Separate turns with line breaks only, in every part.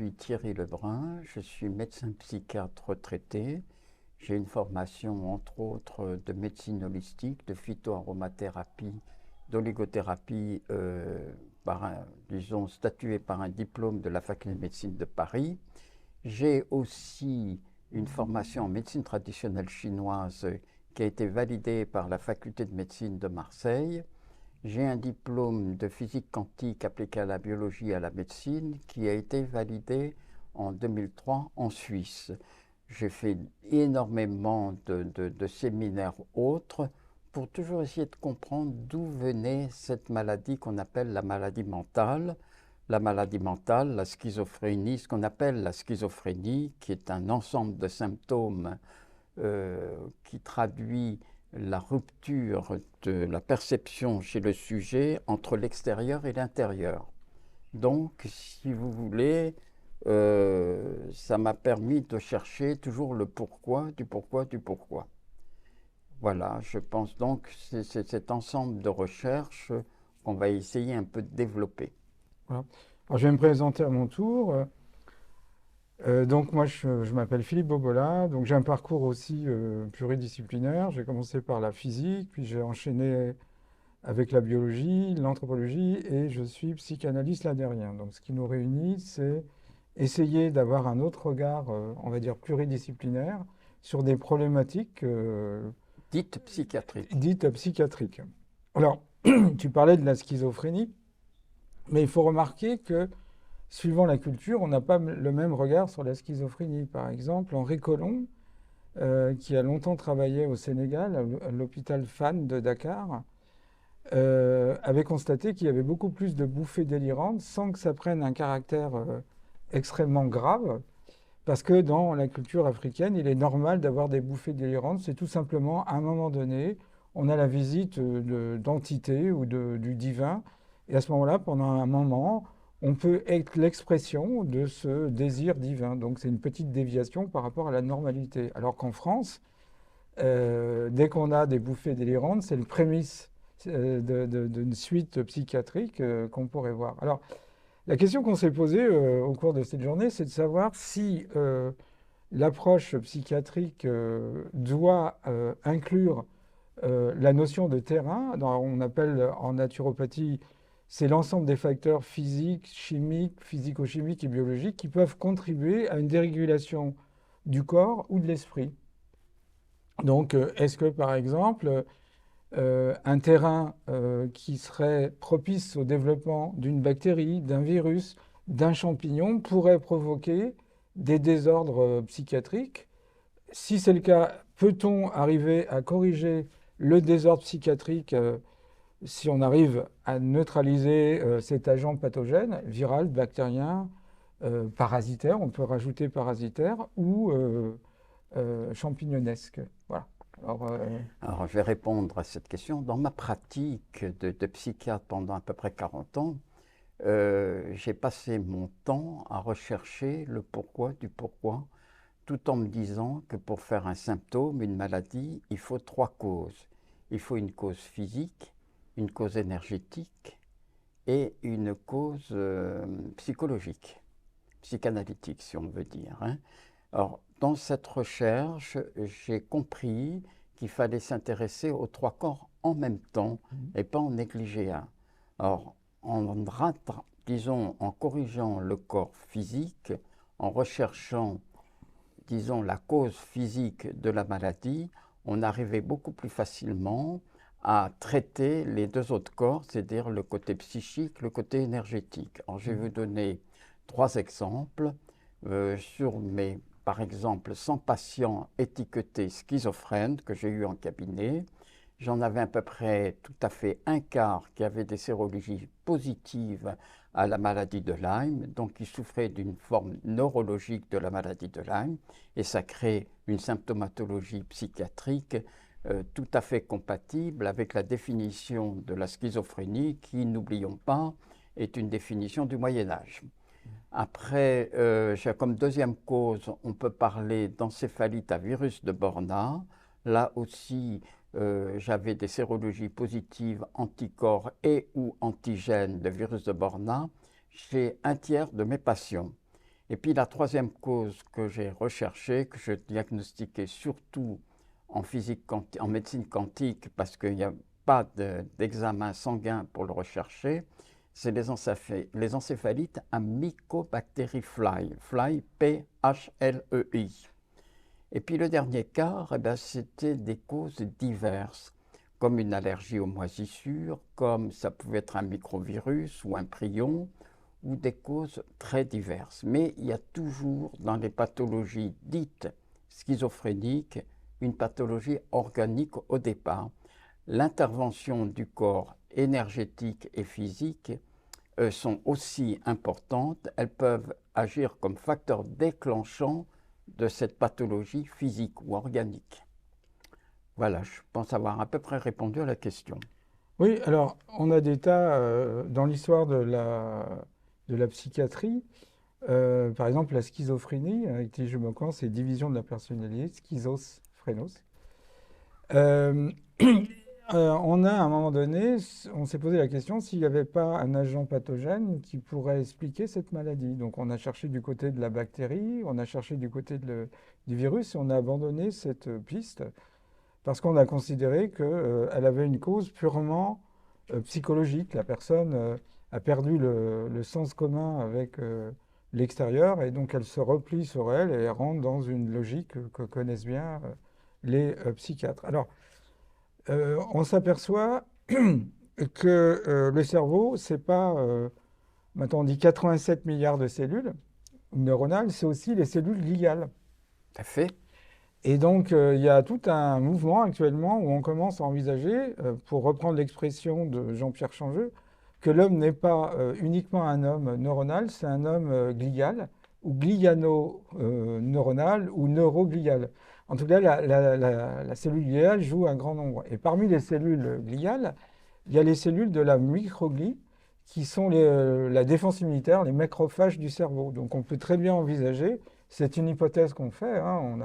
suis Thierry Lebrun, je suis médecin psychiatre retraité. J'ai une formation, entre autres, de médecine holistique, de phytoaromathérapie, d'oligothérapie, disons, statuée par un diplôme de la faculté de médecine de Paris. J'ai aussi une formation en médecine traditionnelle chinoise qui a été validée par la faculté de médecine de Marseille. J'ai un diplôme de physique quantique appliqué à la biologie et à la médecine qui a été validé en 2003 en Suisse. J'ai fait énormément de séminaires autres pour toujours essayer de comprendre d'où venait cette maladie qu'on appelle la maladie mentale. La maladie mentale, la schizophrénie, ce qu'on appelle la schizophrénie, qui est un ensemble de symptômes qui traduit la rupture de la perception chez le sujet entre l'extérieur et l'intérieur. Donc, si vous voulez, ça m'a permis de chercher toujours le pourquoi, du pourquoi, du pourquoi. Voilà, je pense donc que c'est cet ensemble de recherches qu'on va essayer un peu de développer.
Voilà. Alors, je vais me présenter à mon tour. Donc moi, je m'appelle Philippe Bobola. Donc j'ai un parcours aussi pluridisciplinaire. J'ai commencé par la physique, puis j'ai enchaîné avec la biologie, l'anthropologie, et je suis psychanalyste ladérien. Donc ce qui nous réunit, c'est essayer d'avoir un autre regard, on va dire pluridisciplinaire, sur des problématiques
Dites psychiatrique.
dites psychiatriques. Alors, tu parlais de la schizophrénie, mais il faut remarquer que suivant la culture, on n'a pas le même regard sur la schizophrénie. Par exemple, Henri Collomb, qui a longtemps travaillé au Sénégal, à l'hôpital Fann de Dakar, avait constaté qu'il y avait beaucoup plus de bouffées délirantes sans que ça prenne un caractère extrêmement grave, parce que dans la culture africaine, il est normal d'avoir des bouffées délirantes. C'est tout simplement, à un moment donné, on a la visite d'entités ou du divin, et à ce moment-là, pendant un moment, on peut être l'expression de ce désir divin. Donc c'est une petite déviation par rapport à la normalité. Alors qu'en France, dès qu'on a des bouffées délirantes, c'est le prémisse d'une suite psychiatrique qu'on pourrait voir. Alors, la question qu'on s'est posée au cours de cette journée, c'est de savoir si l'approche psychiatrique doit inclure la notion de terrain. On appelle en naturopathie, c'est l'ensemble des facteurs physiques, chimiques, physico-chimiques et biologiques qui peuvent contribuer à une dérégulation du corps ou de l'esprit. Donc, est-ce que, par exemple, un terrain qui serait propice au développement d'une bactérie, d'un virus, d'un champignon pourrait provoquer des désordres psychiatriques? Si c'est le cas, peut-on arriver à corriger le désordre psychiatrique si on arrive à neutraliser cet agent pathogène, viral, bactérien, parasitaire, on peut rajouter parasitaire, ou champignonesque. Voilà.
Alors, je vais répondre à cette question. Dans ma pratique de psychiatre pendant à peu près 40 ans, j'ai passé mon temps à rechercher le pourquoi du pourquoi, tout en me disant que pour faire un symptôme, une maladie, il faut 3 causes. Il faut une cause physique, une cause énergétique et une cause psychologique, psychanalytique si on veut dire. Alors, dans cette recherche, j'ai compris qu'il fallait s'intéresser aux 3 corps en même temps et pas en négliger un. Alors, disons, en corrigeant le corps physique, en recherchant, disons, la cause physique de la maladie, on arrivait beaucoup plus facilement à traiter les 2 autres corps, c'est-à-dire le côté psychique, le côté énergétique. Alors, je vais vous donner 3 exemples sur mes, par exemple, 100 patients étiquetés schizophrènes que j'ai eu en cabinet. J'en avais à peu près tout à fait un quart qui avaient des sérologies positives à la maladie de Lyme, donc qui souffraient d'une forme neurologique de la maladie de Lyme, et ça crée une symptomatologie psychiatrique tout à fait compatible avec la définition de la schizophrénie qui, n'oublions pas, est une définition du Moyen-Âge. Après, comme deuxième cause, on peut parler d'encéphalite à virus de Borna. Là aussi, j'avais des sérologies positives anticorps et ou antigènes de virus de Borna chez un tiers de mes patients. Et puis la troisième cause que j'ai recherchée, que je diagnostiquais surtout en en médecine quantique, parce qu'il n'y a pas d'examen sanguin pour le rechercher, c'est les encéphalites à Mycobacteries fly, P-H-L-E-I. Et puis le dernier quart, eh ben, c'était des causes diverses, comme une allergie aux moisissures, comme ça pouvait être un microvirus ou un prion, ou des causes très diverses. Mais il y a toujours dans les pathologies dites schizophréniques une pathologie organique au départ. L'intervention du corps énergétique et physique sont aussi importantes. Elles peuvent agir comme facteurs déclenchants de cette pathologie physique ou organique. Voilà, je pense avoir à peu près répondu à la question.
Oui, alors on a des tas dans l'histoire de la psychiatrie. Par exemple, la schizophrénie, avec qui je me commence, c'est division de la personnalité, schizos, phrénos. Euh, on a à un moment donné, on s'est posé la question s'il n'y avait pas un agent pathogène qui pourrait expliquer cette maladie. Donc on a cherché du côté de la bactérie, on a cherché du côté du virus et on a abandonné cette piste parce qu'on a considéré qu'elle avait une cause purement psychologique. La personne a perdu le sens commun avec l'extérieur et donc elle se replie sur elle et elle rentre dans une logique que connaissent bien les psychiatres. Alors, on s'aperçoit que le cerveau, c'est pas, maintenant on dit 87 milliards de cellules neuronales, c'est aussi les cellules gliales.
Tout à fait.
Et donc, il y a tout un mouvement actuellement où on commence à envisager, pour reprendre l'expression de Jean-Pierre Changeux, que l'homme n'est pas uniquement un homme neuronal, c'est un homme glial, ou gliano-neuronal, ou neuroglial. En tout cas, la cellule gliale joue un grand nombre. Et parmi les cellules gliales, il y a les cellules de la microglie, qui sont la défense immunitaire, les macrophages du cerveau. Donc on peut très bien envisager, c'est une hypothèse qu'on fait, hein, on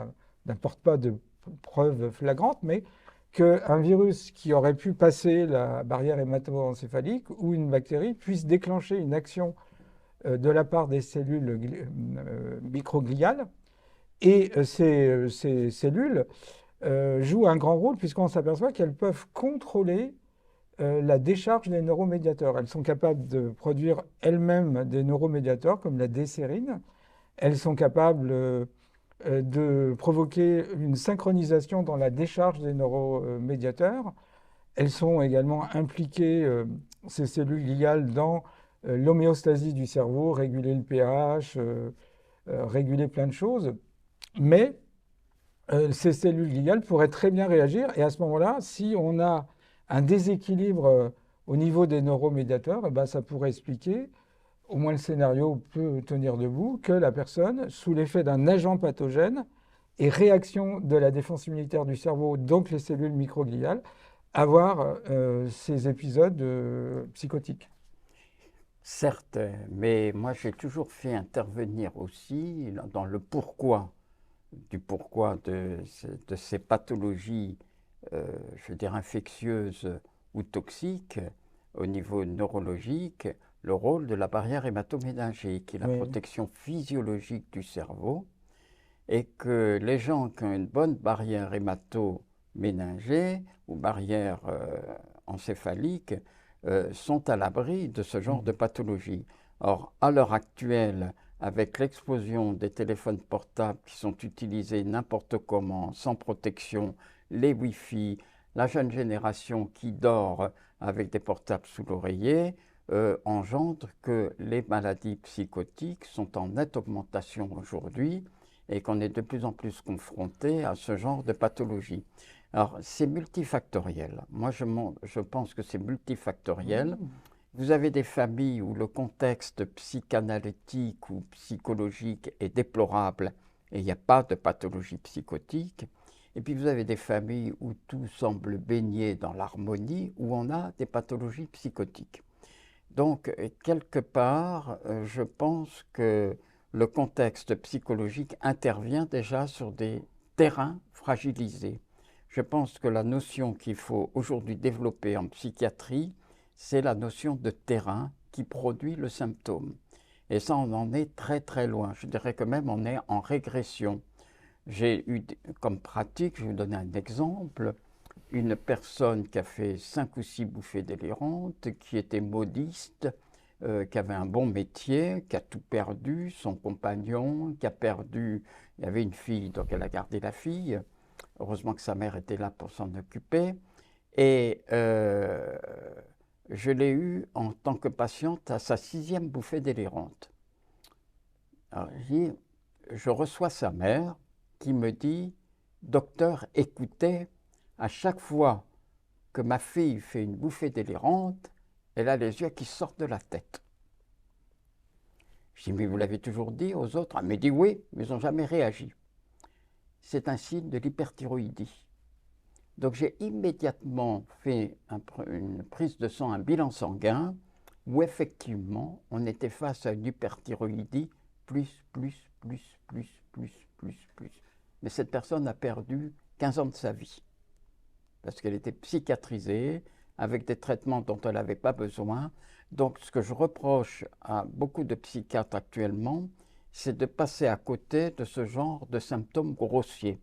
n'apporte pas de preuves flagrantes, mais qu'un virus qui aurait pu passer la barrière hémato-encéphalique ou une bactérie puisse déclencher une action de la part des cellules microgliales. Et ces cellules jouent un grand rôle puisqu'on s'aperçoit qu'elles peuvent contrôler la décharge des neuromédiateurs. Elles sont capables de produire elles-mêmes des neuromédiateurs comme la décérine. Elles sont capables de provoquer une synchronisation dans la décharge des neuromédiateurs. Elles sont également impliquées, ces cellules gliales, dans l'homéostasie du cerveau, réguler le pH, réguler plein de choses. Mais ces cellules gliales pourraient très bien réagir. Et à ce moment-là, si on a un déséquilibre au niveau des neuromédiateurs, eh ben, ça pourrait expliquer, au moins le scénario peut tenir debout, que la personne, sous l'effet d'un agent pathogène et réaction de la défense immunitaire du cerveau, donc les cellules microgliales, avoir ces épisodes psychotiques.
Certes, mais moi j'ai toujours fait intervenir aussi dans le pourquoi, du pourquoi de ces pathologies, je veux dire infectieuses ou toxiques au niveau neurologique, le rôle de la barrière hématoménagée, qui est la
Oui.
protection physiologique du cerveau, et que les gens qui ont une bonne barrière hémato-méningée ou barrière encéphalique sont à l'abri de ce genre de pathologie. Or, à l'heure actuelle, avec l'explosion des téléphones portables qui sont utilisés n'importe comment, sans protection, les Wi-Fi, la jeune génération qui dort avec des portables sous l'oreiller, engendre que les maladies psychotiques sont en nette augmentation aujourd'hui et qu'on est de plus en plus confronté à ce genre de pathologie. Alors, c'est multifactoriel. Moi, je pense que c'est multifactoriel. Vous avez des familles où le contexte psychanalytique ou psychologique est déplorable et il n'y a pas de pathologie psychotique. Et puis vous avez des familles où tout semble baigner dans l'harmonie, où on a des pathologies psychotiques. Donc, quelque part, je pense que le contexte psychologique intervient déjà sur des terrains fragilisés. Je pense que la notion qu'il faut aujourd'hui développer en psychiatrie, c'est la notion de terrain qui produit le symptôme. Et ça, on en est très très loin. Je dirais que même on est en régression. J'ai eu comme pratique, je vais vous donner un exemple, une personne qui a fait 5 ou 6 bouffées délirantes, qui était modiste, qui avait un bon métier, qui a tout perdu, son compagnon, qui a perdu, il y avait une fille, donc elle a gardé la fille. Heureusement que sa mère était là pour s'en occuper. Et je l'ai eue en tant que patiente à sa 6e bouffée délirante. Alors, je reçois sa mère qui me dit, docteur, écoutez, à chaque fois que ma fille fait une bouffée délirante, elle a les yeux qui sortent de la tête. Je dis, mais vous l'avez toujours dit aux autres? Elle me dit oui, mais ils n'ont jamais réagi. C'est un signe de l'hyperthyroïdie. Donc j'ai immédiatement fait une prise de sang, un bilan sanguin, où effectivement on était face à une hyperthyroïdie plus. Mais cette personne a perdu 15 ans de sa vie, parce qu'elle était psychiatrisée, avec des traitements dont elle n'avait pas besoin. Donc ce que je reproche à beaucoup de psychiatres actuellement, c'est de passer à côté de ce genre de symptômes grossiers.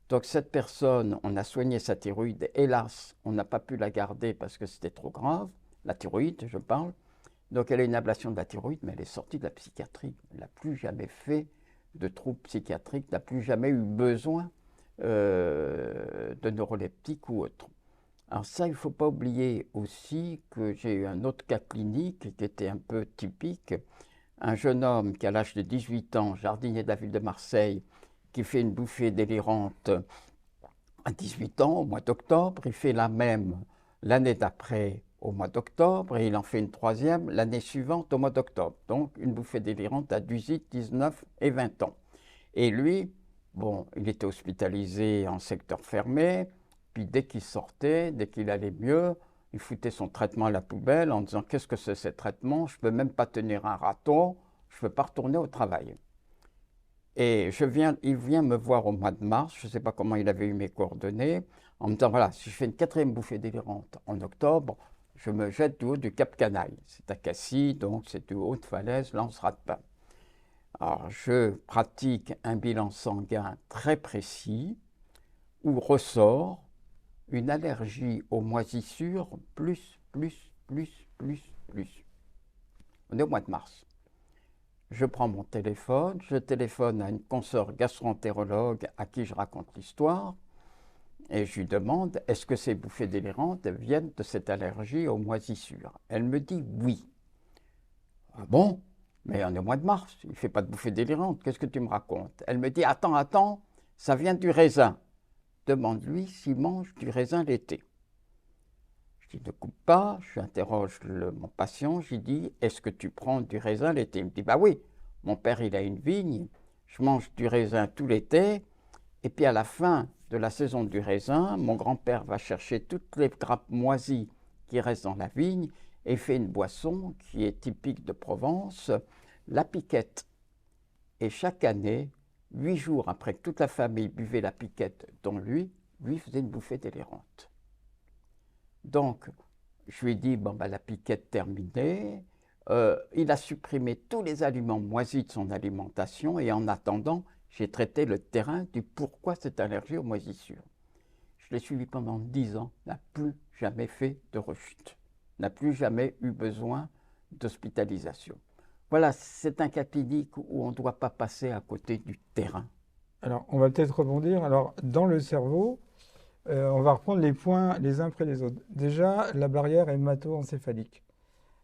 Donc cette personne, on a soigné sa thyroïde, hélas, on n'a pas pu la garder parce que c'était trop grave, la thyroïde, je parle. Donc elle a une ablation de la thyroïde, mais elle est sortie de la psychiatrie. Elle n'a plus jamais fait de troubles psychiatriques, n'a plus jamais eu besoin de neuroleptiques ou autre. Alors ça, il ne faut pas oublier aussi que j'ai eu un autre cas clinique qui était un peu typique. Un jeune homme qui, à l'âge de 18 ans, jardinier de la ville de Marseille, qui fait une bouffée délirante à 18 ans, au mois d'octobre. Il fait la même l'année d'après, au mois d'octobre, et il en fait une 3e l'année suivante, au mois d'octobre. Donc, une bouffée délirante à 18, 19 et 20 ans. Et lui, bon, il était hospitalisé en secteur fermé, puis dès qu'il sortait, dès qu'il allait mieux, il foutait son traitement à la poubelle en disant « Qu'est-ce que c'est ce traitement? Je ne peux même pas tenir un râteau, je ne peux pas retourner au travail. » Et il vient me voir au mois de mars, je ne sais pas comment il avait eu mes coordonnées, en me disant, voilà, si je fais une 4e bouffée délirante en octobre, je me jette du haut du Cap Canaille. C'est à Cassis, donc c'est du haut de falaise, là on sera de pain. Alors je pratique un bilan sanguin très précis, où ressort une allergie aux moisissures plus. On est au mois de mars. Je prends mon téléphone, je téléphone à une consoeur gastro-entérologue à qui je raconte l'histoire et je lui demande est-ce que ces bouffées délirantes viennent de cette allergie aux moisissures? Elle me dit oui. Ah bon? Mais on est au mois de mars, il ne fait pas de bouffées délirantes, qu'est-ce que tu me racontes? Elle me dit attends, ça vient du raisin. Demande-lui s'il mange du raisin l'été. Je dis ne coupe pas, j'interroge mon patient, je lui dis est-ce que tu prends du raisin l'été? Il me dit bah oui, mon père il a une vigne, je mange du raisin tout l'été, et puis à la fin de la saison du raisin, mon grand-père va chercher toutes les grappes moisies qui restent dans la vigne et fait une boisson qui est typique de Provence, la piquette. Et chaque année, 8 jours après que toute la famille buvait la piquette, dont lui faisait une bouffée délirante. Donc, je lui ai dit, bon, ben, la piquette terminée. Il a supprimé tous les aliments moisis de son alimentation et en attendant, j'ai traité le terrain du pourquoi cette allergie aux moisissures. Je l'ai suivi pendant 10 ans, n'a plus jamais fait de rechute, n'a plus jamais eu besoin d'hospitalisation. Voilà, c'est un cas clinique où on ne doit pas passer à côté du terrain.
Alors, on va peut-être rebondir. Alors, dans le cerveau, on va reprendre les points les uns après les autres. Déjà, la barrière hémato-encéphalique.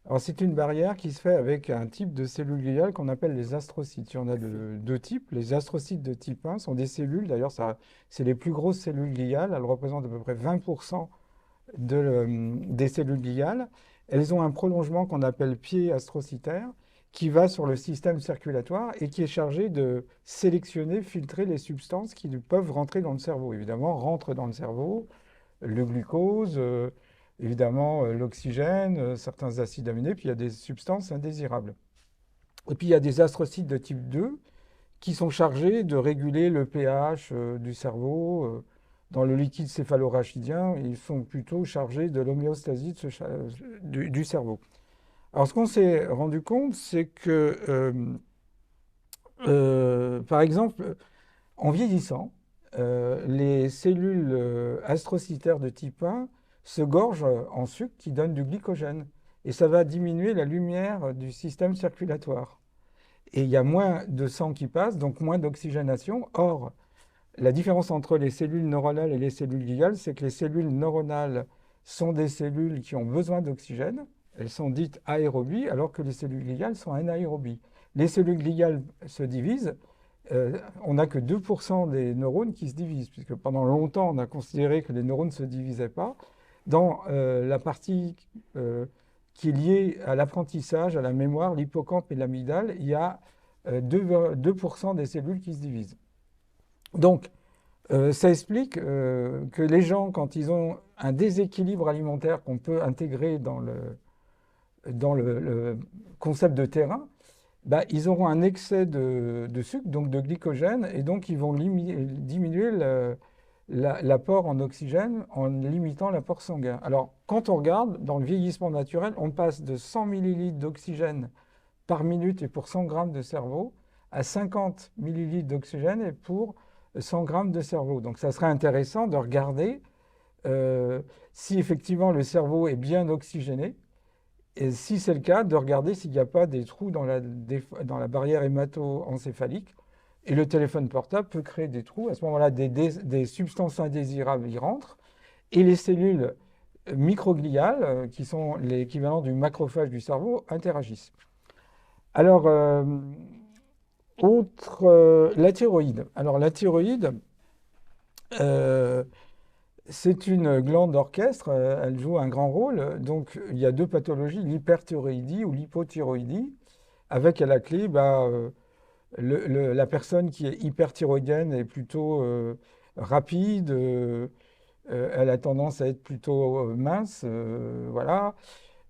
Alors, c'est une barrière qui se fait avec un type de cellules gliales qu'on appelle les astrocytes. Il y en a de 2 types. Les astrocytes de type 1 sont des cellules, d'ailleurs, c'est les plus grosses cellules gliales. Elles représentent à peu près 20% des cellules gliales. Elles ont un prolongement qu'on appelle pied astrocytaire qui va sur le système circulatoire et qui est chargé de sélectionner, filtrer les substances qui peuvent rentrer dans le cerveau. Évidemment, rentre dans le cerveau le glucose, évidemment l'oxygène, certains acides aminés, puis il y a des substances indésirables. Et puis il y a des astrocytes de type 2 qui sont chargés de réguler le pH du cerveau. Dans le liquide céphalorachidien, ils sont plutôt chargés de l'homéostasie du cerveau. Alors, ce qu'on s'est rendu compte, c'est que, par exemple, en vieillissant, les cellules astrocytaires de type 1 se gorgent en sucre qui donne du glycogène. Et ça va diminuer la lumière du système circulatoire. Et il y a moins de sang qui passe, donc moins d'oxygénation. Or, la différence entre les cellules neuronales et les cellules gliales, c'est que les cellules neuronales sont des cellules qui ont besoin d'oxygène. Elles sont dites aérobies, alors que les cellules gliales sont anaérobies. Les cellules gliales se divisent. On n'a que 2% des neurones qui se divisent, puisque pendant longtemps, on a considéré que les neurones ne se divisaient pas. Dans la partie qui est liée à l'apprentissage, à la mémoire, l'hippocampe et l'amygdale, il y a 2% des cellules qui se divisent. Donc, ça explique que les gens, quand ils ont un déséquilibre alimentaire qu'on peut intégrer dans le concept de terrain, bah, ils auront un excès de sucre, donc de glycogène, et donc ils vont diminuer l'apport en oxygène en limitant l'apport sanguin. Alors, quand on regarde, dans le vieillissement naturel, on passe de 100 millilitres d'oxygène par minute et pour 100 grammes de cerveau à 50 millilitres d'oxygène et pour 100 grammes de cerveau. Donc, ça serait intéressant de regarder si effectivement le cerveau est bien oxygéné. Et si c'est le cas, de regarder s'il n'y a pas des trous dans la barrière hémato-encéphalique. Et le téléphone portable peut créer des trous. À ce moment-là, des substances indésirables y rentrent. Et les cellules microgliales, qui sont l'équivalent du macrophage du cerveau, interagissent. Alors, la thyroïde. Alors, la thyroïde, c'est une glande orchestre, elle joue un grand rôle. Donc, il y a deux pathologies, l'hyperthyroïdie ou l'hypothyroïdie, avec à la clé la personne qui est hyperthyroïdienne est plutôt rapide, elle a tendance à être plutôt mince, voilà.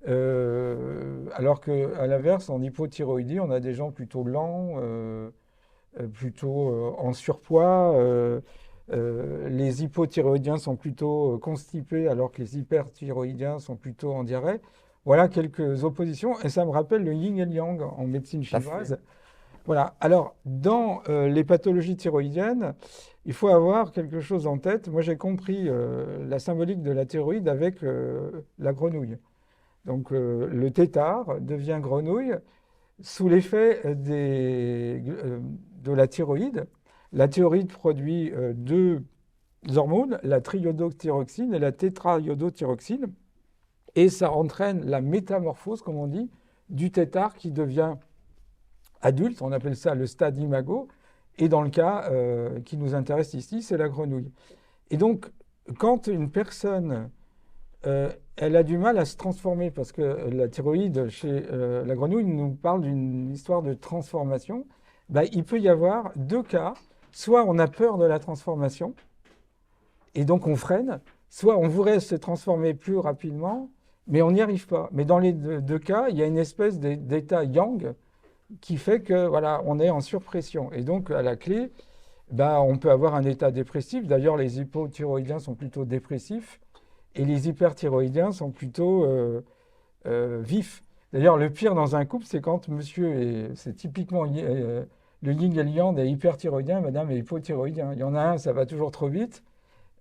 Alors qu'à l'inverse, en hypothyroïdie, on a des gens plutôt lents, plutôt en surpoids. Les hypothyroïdiens sont plutôt constipés, alors que les hyperthyroïdiens sont plutôt en diarrhée. Voilà quelques oppositions, et ça me rappelle le yin et le yang en médecine chinoise. Voilà. Alors, dans les pathologies thyroïdiennes, il faut avoir quelque chose en tête. Moi, j'ai compris la symbolique de la thyroïde avec la grenouille. Donc, le tétard devient grenouille sous l'effet de la thyroïde. La thyroïde produit deux hormones, la triiodothyroxine et la tétraiodothyroxine. Et ça entraîne la métamorphose, comme on dit, du tétard qui devient adulte. On appelle ça le stade imago. Et dans le cas qui nous intéresse ici, c'est la grenouille. Et donc, quand une personne elle a du mal à se transformer parce que la thyroïde chez la grenouille nous parle d'une histoire de transformation. Ben, il peut y avoir deux cas. Soit on a peur de la transformation et donc on freine, soit on voudrait se transformer plus rapidement, mais on n'y arrive pas. Mais dans les deux cas, il y a une espèce d'état yang qui fait que voilà, on est en surpression. Et donc à la clé, ben, on peut avoir un état dépressif. D'ailleurs, les hypothyroïdiens sont plutôt dépressifs. Et les hyperthyroïdiens sont plutôt vifs. D'ailleurs, le pire dans un couple, c'est quand monsieur c'est typiquement le yin et le yang est hyperthyroïdien, madame est hypothyroïdien. Il y en a un, ça va toujours trop vite,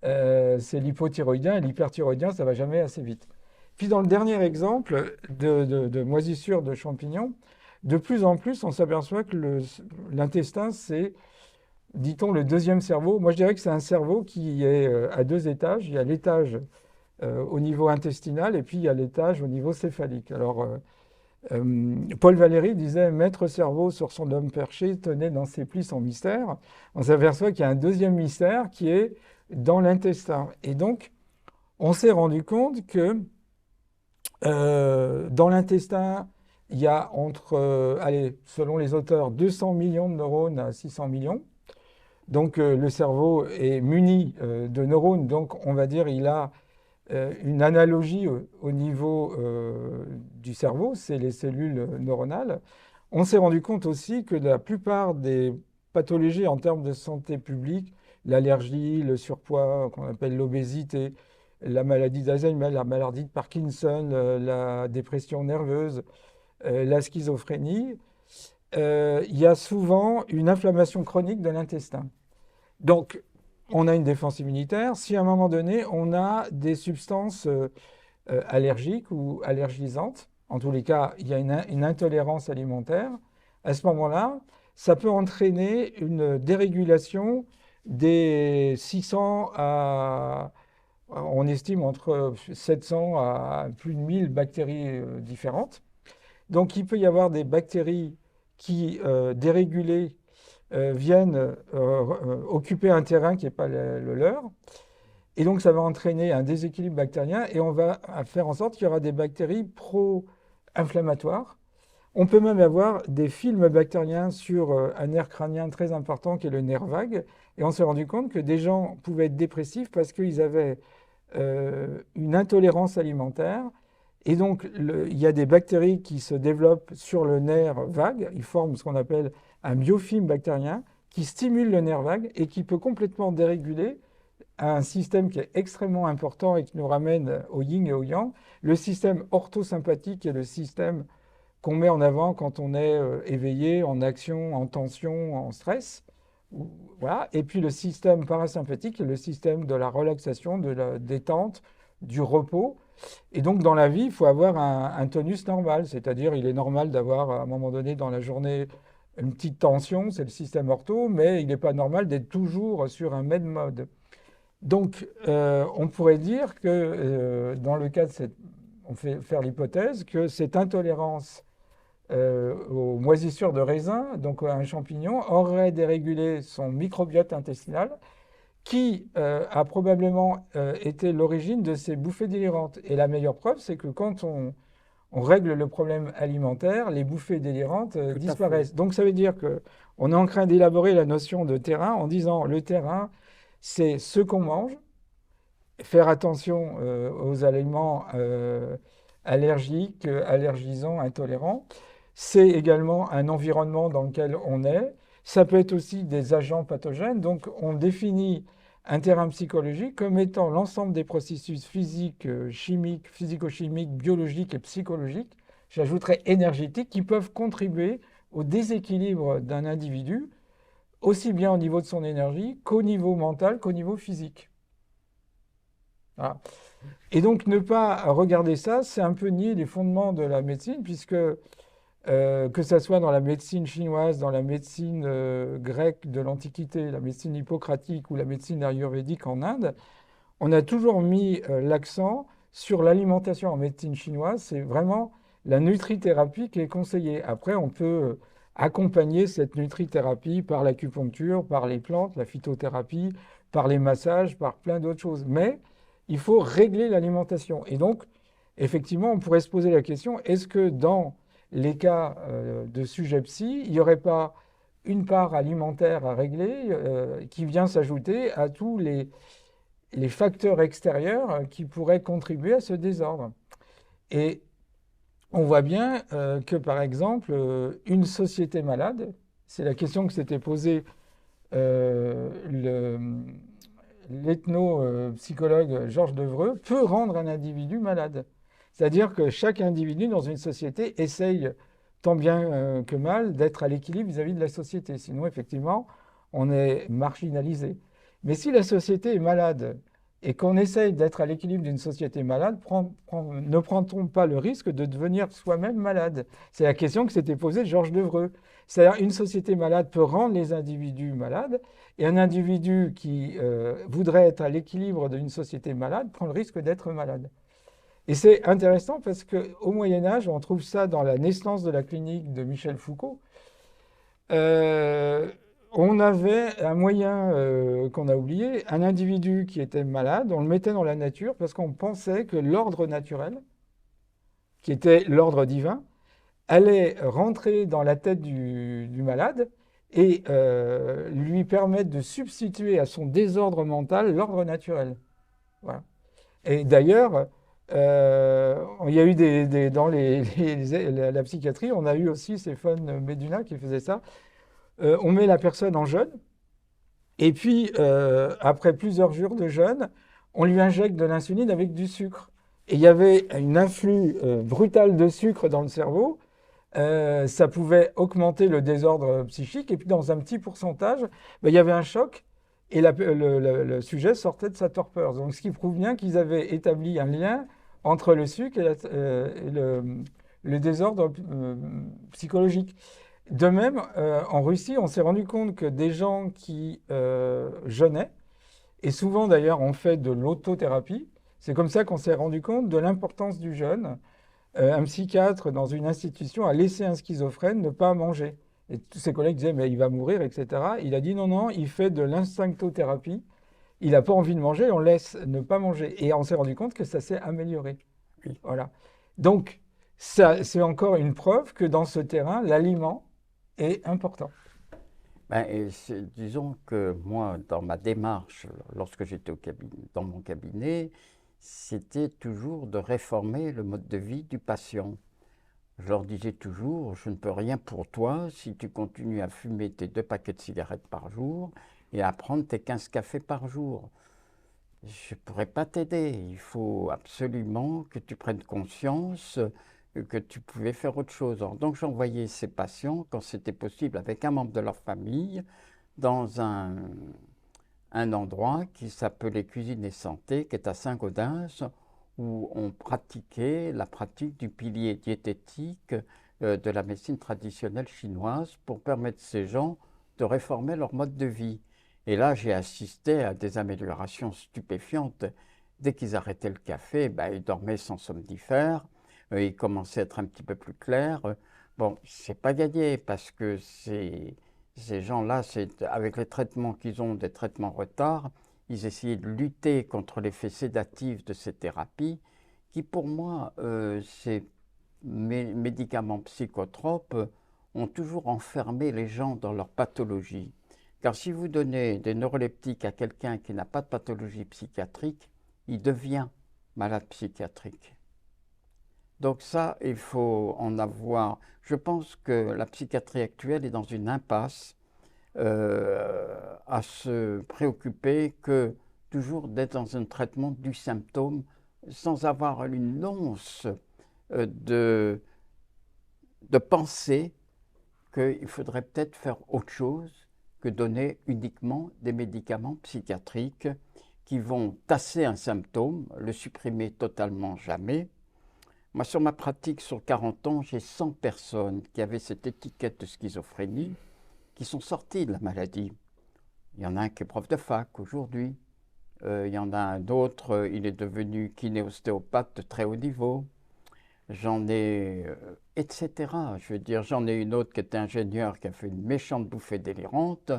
c'est l'hypothyroïdien, et l'hyperthyroïdien, ça va jamais assez vite. Puis dans le dernier exemple de moisissure de champignons, de plus en plus, on s'aperçoit que l'intestin, c'est, dit-on, le deuxième cerveau. Moi, je dirais que c'est un cerveau qui est à deux étages. Il y a l'étage au niveau intestinal et puis il y a l'étage au niveau céphalique. Alors, Paul Valéry disait « Maître cerveau sur son homme perché tenait dans ses plis son mystère ». On s'aperçoit qu'il y a un deuxième mystère qui est dans l'intestin. Et donc, on s'est rendu compte que dans l'intestin, il y a selon les auteurs, 200 millions de neurones à 600 millions. Donc, le cerveau est muni de neurones, donc on va dire il a une analogie au niveau du cerveau, c'est les cellules neuronales. On s'est rendu compte aussi que la plupart des pathologies en termes de santé publique, l'allergie, le surpoids, qu'on appelle l'obésité, la maladie d'Alzheimer, la maladie de Parkinson, la dépression nerveuse, la schizophrénie, il y a souvent une inflammation chronique de l'intestin. Donc, on a une défense immunitaire. Si à un moment donné, on a des substances allergiques ou allergisantes, en tous les cas, il y a une intolérance alimentaire, à ce moment-là, ça peut entraîner une dérégulation des 600 à, on estime entre 700 à plus de 1000 bactéries différentes. Donc il peut y avoir des bactéries qui, dérégulées, viennent occuper un terrain qui n'est pas le leur. Et donc ça va entraîner un déséquilibre bactérien et on va faire en sorte qu'il y aura des bactéries pro-inflammatoires. On peut même avoir des films bactériens sur un nerf crânien très important qui est le nerf vague. Et on s'est rendu compte que des gens pouvaient être dépressifs parce qu'ils avaient une intolérance alimentaire. Et donc, il y a des bactéries qui se développent sur le nerf vague. Ils forment ce qu'on appelle un biofilm bactérien qui stimule le nerf vague et qui peut complètement déréguler un système qui est extrêmement important et qui nous ramène au yin et au yang, le système orthosympathique est le système qu'on met en avant quand on est éveillé, en action, en tension, en stress. Voilà. Et puis le système parasympathique est le système de la relaxation, de la détente, du repos. Et donc dans la vie, il faut avoir un tonus normal, c'est-à-dire il est normal d'avoir à un moment donné dans la journée une petite tension, c'est le système ortho, mais il n'est pas normal d'être toujours sur un med mode. Donc, on pourrait dire que dans le cas de on fait faire l'hypothèse que cette intolérance aux moisissures de raisin, donc à un champignon, aurait dérégulé son microbiote intestinal, qui a probablement été l'origine de ces bouffées délirantes. Et la meilleure preuve, c'est que quand on règle le problème alimentaire, les bouffées délirantes disparaissent. Donc, ça veut dire qu'on est en train d'élaborer la notion de terrain en disant le terrain, c'est ce qu'on mange, faire attention aux aliments allergiques, allergisants, intolérants. C'est également un environnement dans lequel on est. Ça peut être aussi des agents pathogènes. Donc, on définit un terrain psychologique comme étant l'ensemble des processus physiques, chimiques, physico-chimiques, biologiques et psychologiques, j'ajouterais énergétiques, qui peuvent contribuer au déséquilibre d'un individu, aussi bien au niveau de son énergie qu'au niveau mental, qu'au niveau physique. Voilà. Et donc, ne pas regarder ça, c'est un peu nier les fondements de la médecine, puisque que ce soit dans la médecine chinoise, dans la médecine grecque de l'Antiquité, la médecine hippocratique ou la médecine ayurvédique en Inde, on a toujours mis l'accent sur l'alimentation en médecine chinoise. C'est vraiment la nutrithérapie qui est conseillée. Après, on peut accompagner cette nutrithérapie par l'acupuncture, par les plantes, la phytothérapie, par les massages, par plein d'autres choses. Mais il faut régler l'alimentation. Et donc, effectivement, on pourrait se poser la question, est-ce que dans les cas de sujets psy, il n'y aurait pas une part alimentaire à régler qui vient s'ajouter à tous les facteurs extérieurs qui pourraient contribuer à ce désordre. Et on voit bien que, par exemple, une société malade, c'est la question que s'était posée l'ethno-psychologue Georges Devreux, peut rendre un individu malade. C'est-à-dire que chaque individu dans une société essaye tant bien que mal d'être à l'équilibre vis-à-vis de la société. Sinon, effectivement, on est marginalisé. Mais si la société est malade et qu'on essaye d'être à l'équilibre d'une société malade, ne prend-on pas le risque de devenir soi-même malade? C'est la question que s'était posée Georges Devreux. C'est-à-dire une société malade peut rendre les individus malades, et un individu qui voudrait être à l'équilibre d'une société malade prend le risque d'être malade. Et c'est intéressant parce qu'au Moyen-Âge, on trouve ça dans la naissance de la clinique de Michel Foucault. On avait un moyen qu'on a oublié, un individu qui était malade, on le mettait dans la nature parce qu'on pensait que l'ordre naturel, qui était l'ordre divin, allait rentrer dans la tête du malade et lui permettre de substituer à son désordre mental l'ordre naturel. Voilà. Et d'ailleurs, il y a eu dans la psychiatrie, on a eu aussi Stéphane Meduna qui faisait ça. On met la personne en jeûne, et puis après plusieurs jours de jeûne, on lui injecte de l'insuline avec du sucre. Et il y avait un influx brutal de sucre dans le cerveau, Ça pouvait augmenter le désordre psychique. Et puis, dans un petit pourcentage, ben, il y avait un choc et le sujet sortait de sa torpeur. Donc, ce qui prouve bien qu'ils avaient établi un lien entre le sucre et le désordre psychologique. De même, en Russie, on s'est rendu compte que des gens qui jeûnaient, et souvent d'ailleurs on fait de l'autothérapie, c'est comme ça qu'on s'est rendu compte de l'importance du jeûne. Un psychiatre dans une institution a laissé un schizophrène ne pas manger. Et tous ses collègues disaient, mais il va mourir, etc. Il a dit, non, non, il fait de l'instinctothérapie. Il n'a pas envie de manger, on laisse ne pas manger. Et on s'est rendu compte que ça s'est amélioré.
Oui.
Voilà. Donc, ça, c'est encore une preuve que dans ce terrain, l'aliment est important.
Ben, disons que moi, dans ma démarche, lorsque j'étais dans mon cabinet, c'était toujours de réformer le mode de vie du patient. Je leur disais toujours, je ne peux rien pour toi si tu continues à fumer tes 2 paquets de cigarettes par jour et à prendre tes 15 cafés par jour. Je ne pourrais pas t'aider. Il faut absolument que tu prennes conscience que tu pouvais faire autre chose. Alors, donc j'envoyais ces patients, quand c'était possible, avec un membre de leur famille, dans un endroit qui s'appelait Cuisine et Santé, qui est à Saint-Gaudens, où on pratiquait la pratique du pilier diététique de la médecine traditionnelle chinoise pour permettre ces gens de réformer leur mode de vie. Et là, j'ai assisté à des améliorations stupéfiantes. Dès qu'ils arrêtaient le café, ben, ils dormaient sans somnifère, ils commençaient à être un petit peu plus clairs. Bon, c'est pas gagné parce que ces gens-là, avec les traitements qu'ils ont, des traitements retard, ils essayaient de lutter contre l'effet sédatif de ces thérapies, qui pour moi, ces médicaments psychotropes ont toujours enfermé les gens dans leur pathologie. Car si vous donnez des neuroleptiques à quelqu'un qui n'a pas de pathologie psychiatrique, il devient malade psychiatrique. Donc ça, il faut en avoir. Je pense que la psychiatrie actuelle est dans une impasse à se préoccuper que toujours d'être dans un traitement du symptôme sans avoir une once de penser qu'il faudrait peut-être faire autre chose que donner uniquement des médicaments psychiatriques qui vont tasser un symptôme, le supprimer totalement jamais. Moi, sur ma pratique, sur 40 ans, j'ai 100 personnes qui avaient cette étiquette de schizophrénie qui sont sorties de la maladie. Il y en a un qui est prof de fac aujourd'hui. Il y en a un autre, il est devenu kiné-ostéopathe de très haut niveau. J'en ai, etc. Je veux dire, j'en ai une autre qui était ingénieure, qui a fait une méchante bouffée délirante,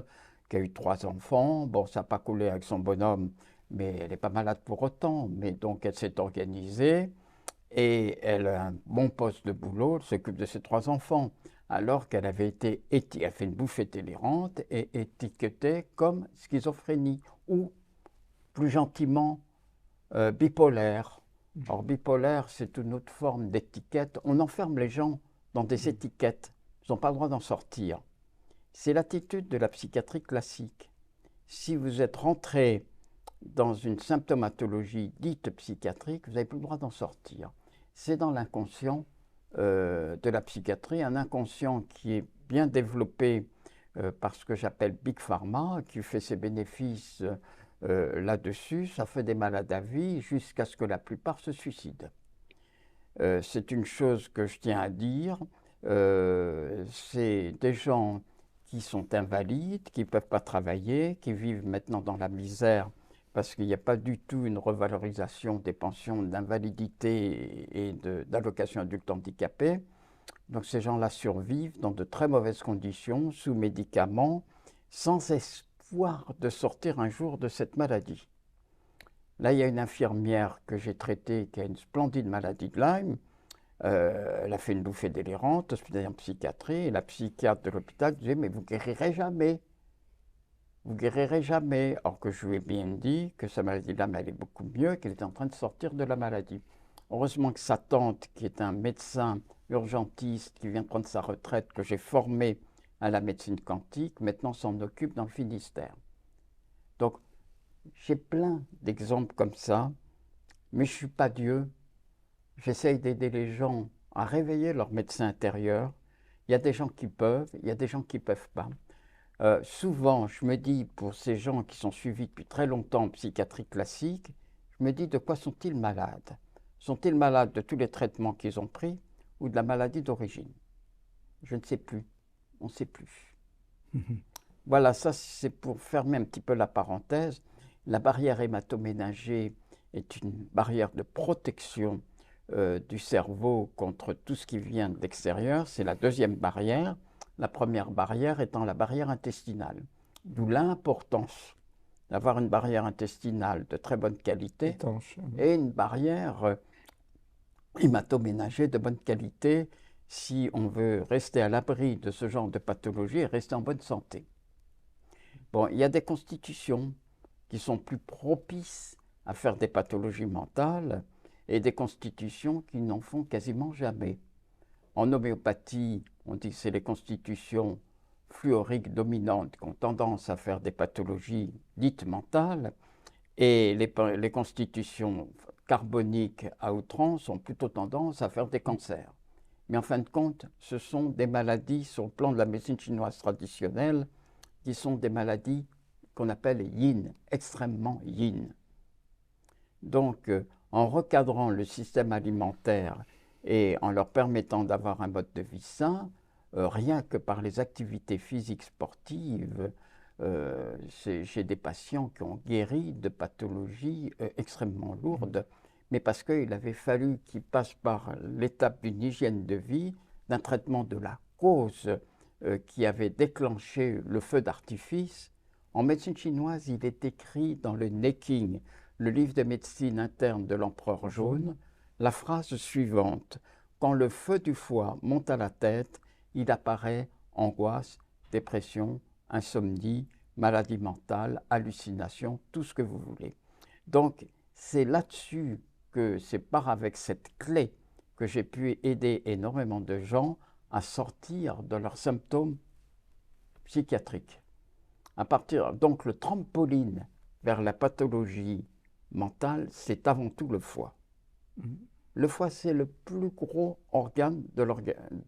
qui a eu 3 enfants. Bon, ça n'a pas coulé avec son bonhomme, mais elle n'est pas malade pour autant. Mais donc, elle s'est organisée et elle a un bon poste de boulot, elle s'occupe de ses 3 enfants, alors qu'elle avait été, elle a fait une bouffée délirante et étiquetée comme schizophrénie, ou plus gentiment bipolaire. Or, bipolaire, c'est une autre forme d'étiquette. On enferme les gens dans des étiquettes. Ils n'ont pas le droit d'en sortir. C'est l'attitude de la psychiatrie classique. Si vous êtes rentré dans une symptomatologie dite psychiatrique, vous n'avez plus le droit d'en sortir. C'est dans l'inconscient de la psychiatrie, un inconscient qui est bien développé par ce que j'appelle Big Pharma, qui fait ses bénéfices là-dessus. Ça fait des malades à vie jusqu'à ce que la plupart se suicident. C'est une chose que je tiens à dire. C'est des gens qui sont invalides, qui ne peuvent pas travailler, qui vivent maintenant dans la misère parce qu'il n'y a pas du tout une revalorisation des pensions d'invalidité et d'allocation adulte handicapé. Donc ces gens-là survivent dans de très mauvaises conditions, sous médicaments, sans espoir de sortir un jour de cette maladie. Là, il y a une infirmière que j'ai traitée qui a une splendide maladie de Lyme. Elle a fait une bouffée délirante, hospitalisée en psychiatrie, et la psychiatre de l'hôpital disait « Mais vous guérirez jamais !» Vous guérirez jamais. Or que je lui ai bien dit que sa maladie de Lyme allait beaucoup mieux, qu'elle était en train de sortir de la maladie. Heureusement que sa tante, qui est un médecin urgentiste, qui vient de prendre sa retraite, que j'ai formé à la médecine quantique, maintenant s'en occupe dans le Finistère. Donc, j'ai plein d'exemples comme ça, mais je ne suis pas Dieu. J'essaye d'aider les gens à réveiller leur médecin intérieur Il y a des gens qui peuvent, il y a des gens qui ne peuvent pas. Souvent, je me dis, pour ces gens qui sont suivis depuis très longtemps en psychiatrie classique, je me dis de quoi sont-ils malades? Sont-ils malades de tous les traitements qu'ils ont pris ou de la maladie d'origine? Je ne sais plus. On ne sait plus. Voilà, ça c'est pour fermer un petit peu la parenthèse. La barrière hématoménagée est une barrière de protection du cerveau contre tout ce qui vient de l'extérieur. C'est la deuxième barrière. La première barrière étant la barrière intestinale. D'où l'importance d'avoir une barrière intestinale de très bonne qualité
Étanche.
et une barrière hématoménagée de bonne qualité si on veut rester à l'abri de ce genre de pathologie et rester en bonne santé. Bon, il y a des constitutions qui sont plus propices à faire des pathologies mentales et des constitutions qui n'en font quasiment jamais. En homéopathie, on dit que c'est les constitutions fluoriques dominantes qui ont tendance à faire des pathologies dites mentales et les constitutions carboniques à outrance ont plutôt tendance à faire des cancers. Mais en fin de compte, ce sont des maladies sur le plan de la médecine chinoise traditionnelle qui sont des maladies qu'on appelle yin, extrêmement yin. Donc, en recadrant le système alimentaire et en leur permettant d'avoir un mode de vie sain, rien que par les activités physiques sportives, j'ai des patients qui ont guéri de pathologies extrêmement lourdes, mais parce qu'il avait fallu qu'ils passent par l'étape d'une hygiène de vie, d'un traitement de la cause qui avait déclenché le feu d'artifice. En médecine chinoise, il est écrit dans le Neqing, le livre de médecine interne de l'empereur jaune, la phrase suivante: quand le feu du foie monte à la tête, il apparaît angoisse, dépression, insomnie, maladie mentale, hallucination, tout ce que vous voulez. Donc, c'est là-dessus que c'est avec cette clé que j'ai pu aider énormément de gens à sortir de leurs symptômes psychiatriques. Donc, le trampoline vers la pathologie mentale, c'est avant tout le foie. Le foie, c'est le plus gros organe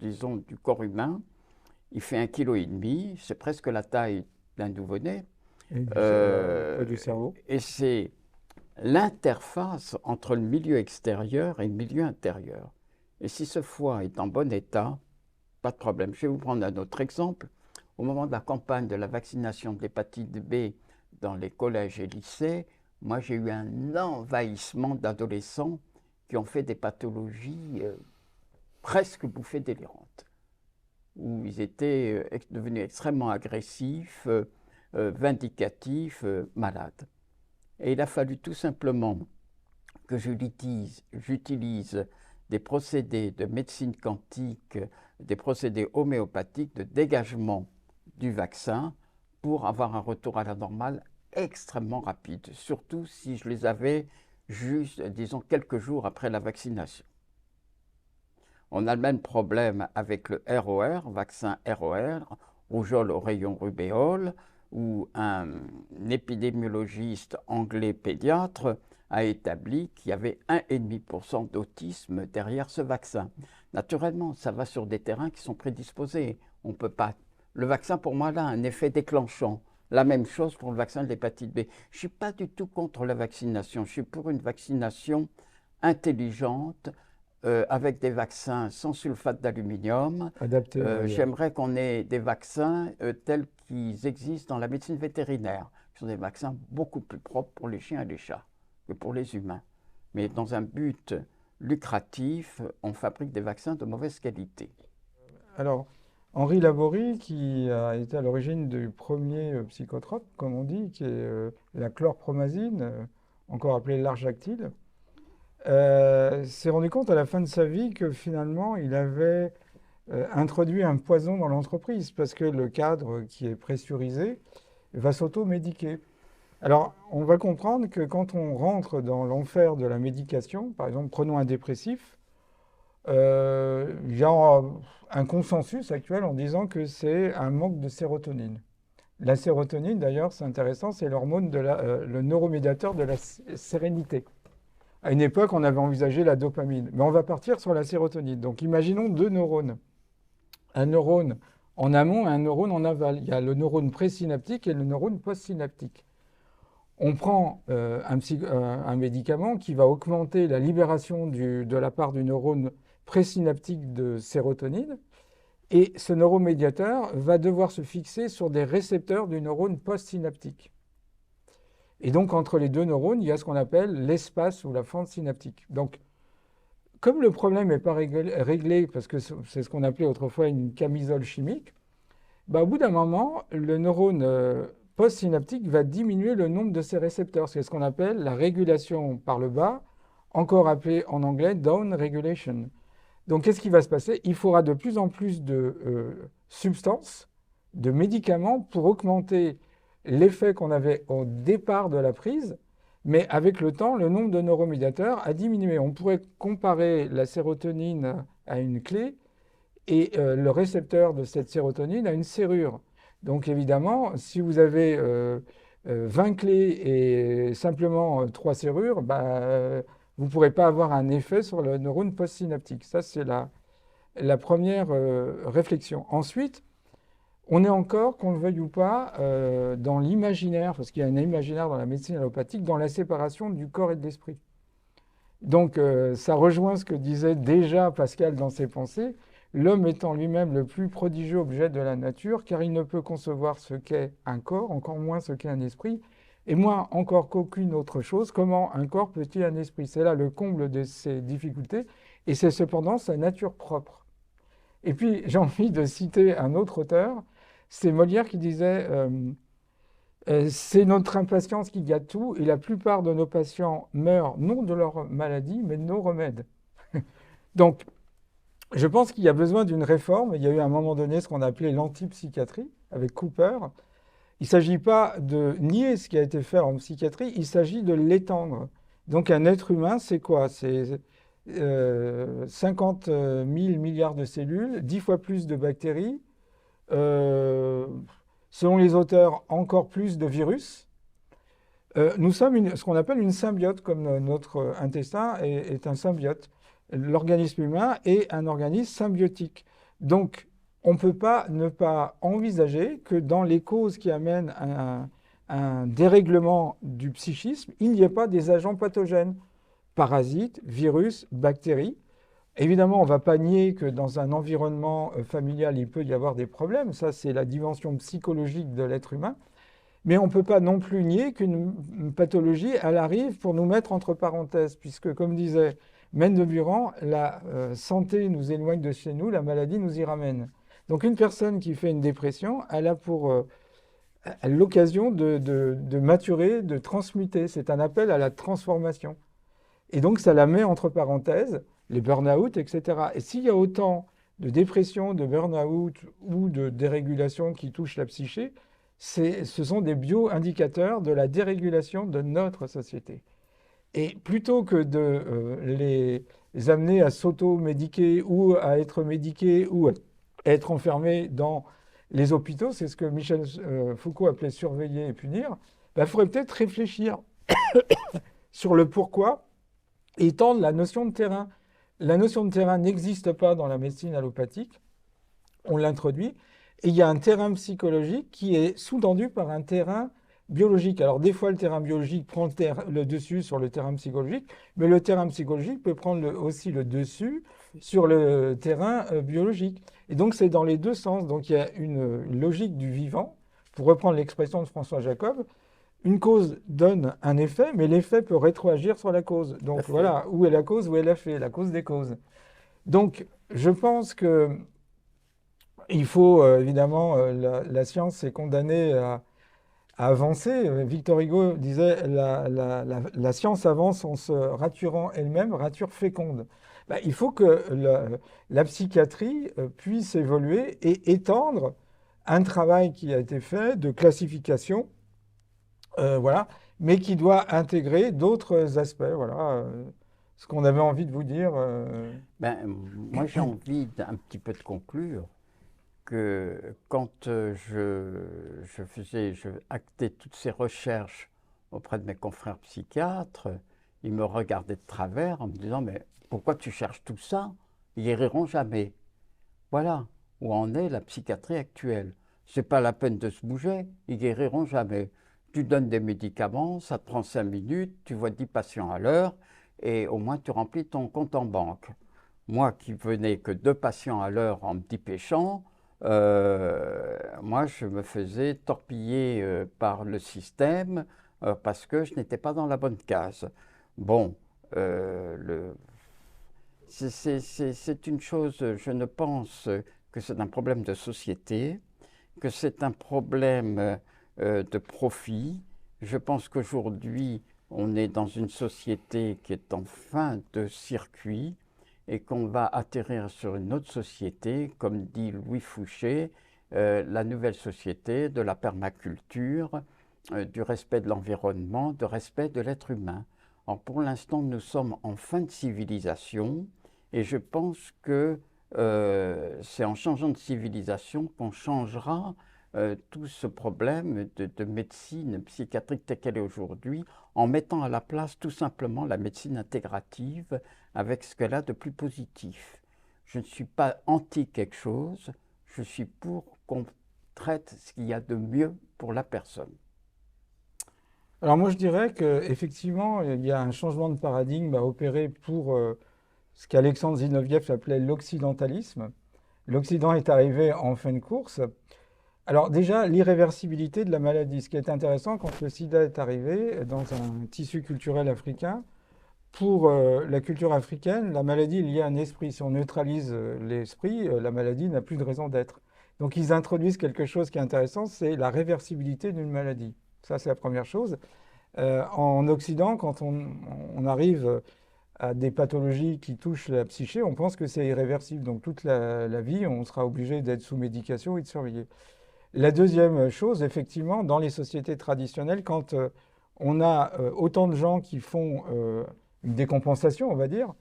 disons, du corps humain. Il fait 1,5 kg, c'est presque la taille d'un nouveau-né.
Et du cerveau.
Et c'est l'interface entre le milieu extérieur et le milieu intérieur. Et si ce foie est en bon état, pas de problème. Je vais vous prendre un autre exemple. Au moment de la campagne de la vaccination de l'hépatite B dans les collèges et lycées, moi j'ai eu un envahissement d'adolescents qui ont fait des pathologies presque bouffées délirantes, où ils étaient devenus extrêmement agressifs, vindicatifs, malades. Et il a fallu tout simplement que j'utilise des procédés de médecine quantique, des procédés homéopathiques de dégagement du vaccin pour avoir un retour à la normale extrêmement rapide, surtout si je les avais juste, disons, quelques jours après la vaccination. On a le même problème avec le ROR, vaccin ROR, rougeole, oreillon, rubéole, où un épidémiologiste anglais pédiatre a établi qu'il y avait 1,5% d'autisme derrière ce vaccin. Naturellement, ça va sur des terrains qui sont prédisposés. On peut pas. Le vaccin, pour moi, là, a un effet déclenchant. La même chose pour le vaccin de l'hépatite B. Je ne suis pas du tout contre la vaccination. Je suis pour une vaccination intelligente, avec des vaccins sans sulfate d'aluminium. J'aimerais qu'on ait des vaccins tels qu'ils existent dans la médecine vétérinaire, qui sont des vaccins beaucoup plus propres pour les chiens et les chats que pour les humains. Mais dans un but lucratif, on fabrique des vaccins de mauvaise qualité.
Alors, Henri Laborie, qui a été à l'origine du premier psychotrope, comme on dit, qui est la chlorpromazine, encore appelée l'arjactyle, s'est rendu compte à la fin de sa vie que finalement, il avait introduit un poison dans l'entreprise, parce que le cadre qui est pressurisé va s'auto-médiquer. Alors, on va comprendre que quand on rentre dans l'enfer de la médication, par exemple, prenons un dépressif, il y a un consensus actuel en disant que c'est un manque de sérotonine. La sérotonine, d'ailleurs, c'est intéressant, c'est l'hormone le neuromédiateur de la sérénité. À une époque, on avait envisagé la dopamine, mais on va partir sur la sérotonine. Donc, imaginons deux neurones. un neurone en amont et un neurone en aval. Il y a le neurone présynaptique et le neurone postsynaptique. On prend un médicament qui va augmenter la libération de la part du neurone présynaptique de sérotonine, et ce neuromédiateur va devoir se fixer sur des récepteurs du neurone postsynaptique. Et donc, entre les deux neurones, il y a ce qu'on appelle l'espace ou la fente synaptique. Donc, comme le problème n'est pas réglé, parce que c'est ce qu'on appelait autrefois une camisole chimique, bah, au bout d'un moment, le neurone postsynaptique va diminuer le nombre de ses récepteurs. C'est ce qu'on appelle la régulation par le bas, encore appelée en anglais down regulation. Donc, qu'est-ce qui va se passer? Il faudra de plus en plus de substances, de médicaments pour augmenter l'effet qu'on avait au départ de la prise, mais avec le temps, le nombre de neuromédiateurs a diminué. On pourrait comparer la sérotonine à une clé et le récepteur de cette sérotonine à une serrure. Donc évidemment, si vous avez 20 clés et simplement 3 serrures, bah, vous ne pourrez pas avoir un effet sur le neurone postsynaptique. Ça, c'est la première réflexion. Ensuite, on est encore, qu'on le veuille ou pas, dans l'imaginaire, parce qu'il y a un imaginaire dans la médecine allopathique, dans la séparation du corps et de l'esprit. Donc, ça rejoint ce que disait déjà Pascal dans ses pensées, l'homme étant lui-même le plus prodigieux objet de la nature, car il ne peut concevoir ce qu'est un corps, encore moins ce qu'est un esprit, et moins encore qu'aucune autre chose, comment un corps peut-il un esprit? C'est là le comble de ses difficultés, et c'est cependant sa nature propre. Et puis, j'ai envie de citer un autre auteur, c'est Molière qui disait c'est notre impatience qui gâte tout, et la plupart de nos patients meurent non de leur maladie, mais de nos remèdes. Donc, je pense qu'il y a besoin d'une réforme. Il y a eu à un moment donné ce qu'on appelait l'antipsychiatrie avec Cooper. Il ne s'agit pas de nier ce qui a été fait en psychiatrie, il s'agit de l'étendre. Donc un être humain, c'est quoi? C'est 50 000 milliards de cellules, 10 fois plus de bactéries, selon les auteurs, encore plus de virus. Nous sommes ce qu'on appelle une symbiote, comme notre intestin est un symbiote. L'organisme humain est un organisme symbiotique. Donc, on ne peut pas ne pas envisager que dans les causes qui amènent un dérèglement du psychisme, il n'y ait pas des agents pathogènes, parasites, virus, bactéries. Évidemment, on ne va pas nier que dans un environnement familial, il peut y avoir des problèmes. Ça, c'est la dimension psychologique de l'être humain. Mais on ne peut pas non plus nier qu'une pathologie, elle arrive pour nous mettre entre parenthèses, puisque, comme disait Mène de Buran, la santé nous éloigne de chez nous, la maladie nous y ramène. Donc une personne qui fait une dépression, elle a pour l'occasion de maturer, de transmuter. C'est un appel à la transformation. Et donc ça la met entre parenthèses, les burn-out, etc. Et s'il y a autant de dépression, de burn-out ou de dérégulation qui touchent la psyché, ce sont des bio-indicateurs de la dérégulation de notre société. Et plutôt que de les amener à s'auto-médiquer ou à être médiqués ou à être enfermés dans les hôpitaux, c'est ce que Michel Foucault appelait surveiller et punir, il faudrait peut-être réfléchir sur le pourquoi et étendre la notion de terrain. La notion de terrain n'existe pas dans la médecine allopathique, on l'introduit, et il y a un terrain psychologique qui est sous-tendu par un terrain biologique. Alors des fois, le terrain biologique prend le dessus sur le terrain psychologique, mais le terrain psychologique peut prendre aussi le dessus sur le terrain biologique. Et donc c'est dans les deux sens. Donc il y a une logique du vivant, pour reprendre l'expression de François Jacob, une cause donne un effet, mais l'effet peut rétroagir sur la cause. Donc voilà, où est la cause, où est l'effet, la cause des causes. Donc je pense que il faut évidemment, la science est condamnée à avancer. Victor Hugo disait la science avance en se raturant elle-même, rature féconde. Il faut que la psychiatrie puisse évoluer et étendre un travail qui a été fait de classification, voilà, mais qui doit intégrer d'autres aspects. Voilà, ce qu'on avait envie de vous dire.
Moi, j'ai envie d'un petit peu de conclure que quand je actais toutes ces recherches auprès de mes confrères psychiatres, ils me regardaient de travers en me disant « Mais pourquoi tu cherches tout ça? Ils n'y iront jamais. » Voilà. où en est la psychiatrie actuelle. Ce n'est pas la peine de se bouger, ils guériront jamais. Tu donnes des médicaments, ça te prend 5 minutes, tu vois 10 patients à l'heure et au moins tu remplis ton compte en banque. Moi qui venais que 2 patients à l'heure en me dépêchant, moi je me faisais torpiller par le système parce que je n'étais pas dans la bonne case. Bon, c'est une chose, je ne pense que c'est un problème de société, que c'est un problème de profit. Je pense qu'aujourd'hui, on est dans une société qui est en fin de circuit et qu'on va atterrir sur une autre société, comme dit Louis Fouché, la nouvelle société de la permaculture, du respect de l'environnement, du respect de l'être humain. Alors pour l'instant, nous sommes en fin de civilisation et je pense que c'est en changeant de civilisation qu'on changera tout ce problème de médecine psychiatrique telle qu'elle est aujourd'hui, en mettant à la place tout simplement la médecine intégrative avec ce qu'elle a de plus positif. Je ne suis pas anti quelque chose, je suis pour qu'on traite ce qu'il y a de mieux pour la personne.
Alors moi je dirais qu'effectivement, il y a un changement de paradigme à opérer pour ce qu'Alexandre Zinoviev appelait l'occidentalisme. L'Occident est arrivé en fin de course. Alors déjà, l'irréversibilité de la maladie. Ce qui est intéressant, quand le sida est arrivé dans un tissu culturel africain, pour la culture africaine, la maladie est liée à un esprit. Si on neutralise l'esprit, la maladie n'a plus de raison d'être. Donc ils introduisent quelque chose qui est intéressant, c'est la réversibilité d'une maladie. Ça, c'est la première chose. En Occident, quand on arrive à des pathologies qui touchent la psyché, on pense que c'est irréversible. Donc toute la vie, on sera obligé d'être sous médication et de surveiller. La deuxième chose, effectivement, dans les sociétés traditionnelles, quand on a autant de gens qui font une décompensation, on va dire,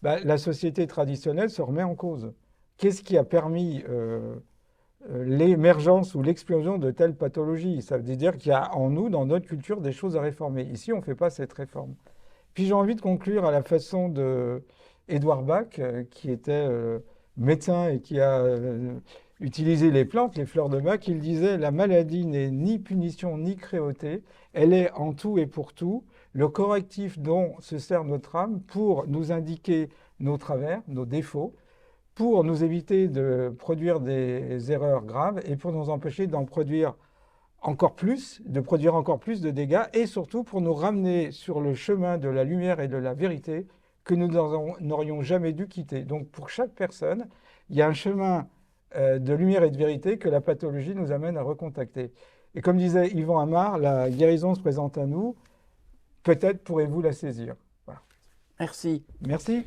bah, la société traditionnelle se remet en cause. Qu'est-ce qui a permis l'émergence ou l'explosion de telles pathologies? Ça veut dire qu'il y a en nous, dans notre culture, des choses à réformer. Ici, on ne fait pas cette réforme. Puis j'ai envie de conclure à la façon de Édouard Bach, qui était médecin et qui a utilisé les plantes, les fleurs de Bach. Il disait: la maladie n'est ni punition ni cruauté, elle est en tout et pour tout le correctif dont se sert notre âme pour nous indiquer nos travers, nos défauts, pour nous éviter de produire des erreurs graves et pour nous empêcher d'en produire encore plus, de produire encore plus de dégâts et surtout pour nous ramener sur le chemin de la lumière et de la vérité que nous n'aurions jamais dû quitter. Donc pour chaque personne, il y a un chemin de lumière et de vérité que la pathologie nous amène à recontacter. Et comme disait Yvan Amar, la guérison se présente à nous, peut-être pourrez-vous la saisir. Voilà.
Merci.
Merci.